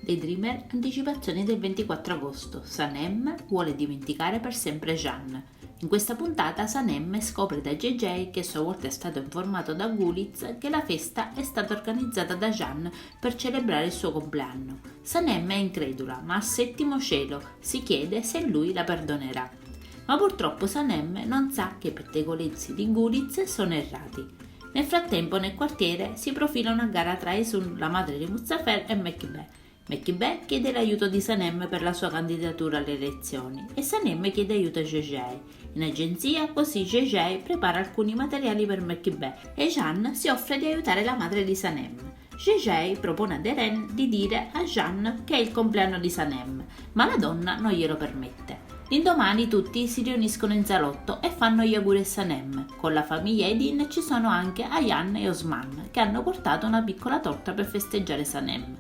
dei Dreamer, anticipazioni del 24 agosto. Sanem vuole dimenticare per sempre Jeanne. In questa puntata Sanem scopre da JJ, che a sua volta è stato informato da Gulitz, che la festa è stata organizzata da Jeanne per celebrare il suo compleanno. Sanem è incredula, ma a settimo cielo si chiede se lui la perdonerà. Ma purtroppo Sanem non sa che i pettegolezzi di Gulitz sono errati. Nel frattempo nel quartiere si profila una gara tra Esun, la madre di Muzaffer, e Mekibè. Mekibè chiede l'aiuto di Sanem per la sua candidatura alle elezioni e Sanem chiede aiuto a JJ. In agenzia così JJ prepara alcuni materiali per Mekibè e Jeanne si offre di aiutare la madre di Sanem. JJ propone ad Eren di dire a Jeanne che è il compleanno di Sanem, ma la donna non glielo permette. L'indomani tutti si riuniscono in salotto e fanno gli auguri a Sanem. Con la famiglia Edin ci sono anche Ayan e Osman, che hanno portato una piccola torta per festeggiare Sanem.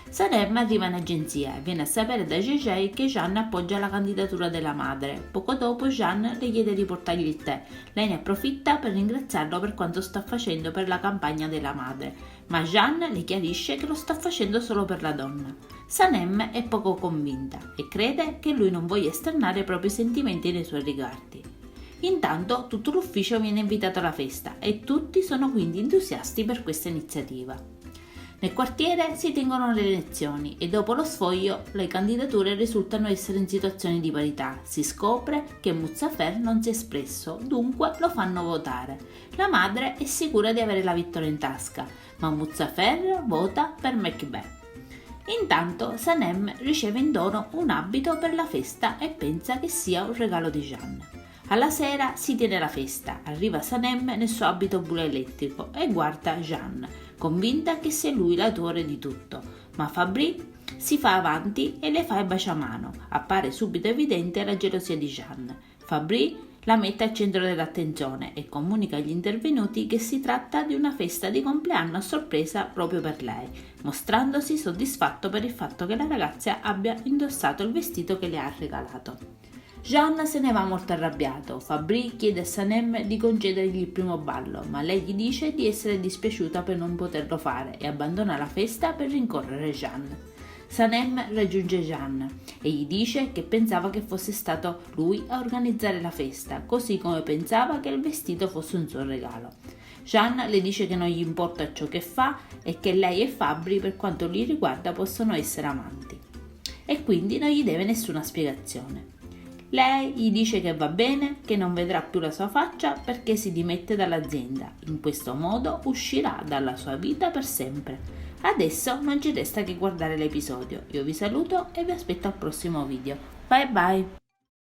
Sanem arriva in agenzia e viene a sapere da JJ che Jeanne appoggia la candidatura della madre. Poco dopo Jeanne le chiede di portargli il tè. Lei ne approfitta per ringraziarlo per quanto sta facendo per la campagna della madre, ma Jeanne le chiarisce che lo sta facendo solo per la donna. Sanem è poco convinta e crede che lui non voglia esternare i propri sentimenti nei suoi riguardi. Intanto tutto l'ufficio viene invitato alla festa e tutti sono quindi entusiasti per questa iniziativa. Nel quartiere si tengono le elezioni e dopo lo sfoglio le candidature risultano essere in situazione di parità. Si scopre che Muzaffer non si è espresso, dunque lo fanno votare. La madre è sicura di avere la vittoria in tasca, ma Muzaffer vota per Mekibè. Intanto Sanem riceve in dono un abito per la festa e pensa che sia un regalo di Jeanne. Alla sera si tiene la festa, arriva Sanem nel suo abito blu elettrico e guarda Jeanne, convinta che sia lui l'autore di tutto, ma Fabri si fa avanti e le fa il baciamano. Appare subito evidente la gelosia di Jeanne. Fabri la mette al centro dell'attenzione e comunica agli intervenuti che si tratta di una festa di compleanno a sorpresa proprio per lei, mostrandosi soddisfatto per il fatto che la ragazza abbia indossato il vestito che le ha regalato. Jeanne se ne va molto arrabbiato. Fabri chiede a Sanem di concedergli il primo ballo, ma lei gli dice di essere dispiaciuta per non poterlo fare e abbandona la festa per rincorrere Jeanne. Sanem raggiunge Jeanne e gli dice che pensava che fosse stato lui a organizzare la festa, così come pensava che il vestito fosse un suo regalo. Jeanne le dice che non gli importa ciò che fa e che lei e Fabri, per quanto li riguarda, possono essere amanti e quindi non gli deve nessuna spiegazione. Lei gli dice che va bene, che non vedrà più la sua faccia perché si dimette dall'azienda. In questo modo uscirà dalla sua vita per sempre. Adesso non ci resta che guardare l'episodio. Io vi saluto e vi aspetto al prossimo video. Bye bye!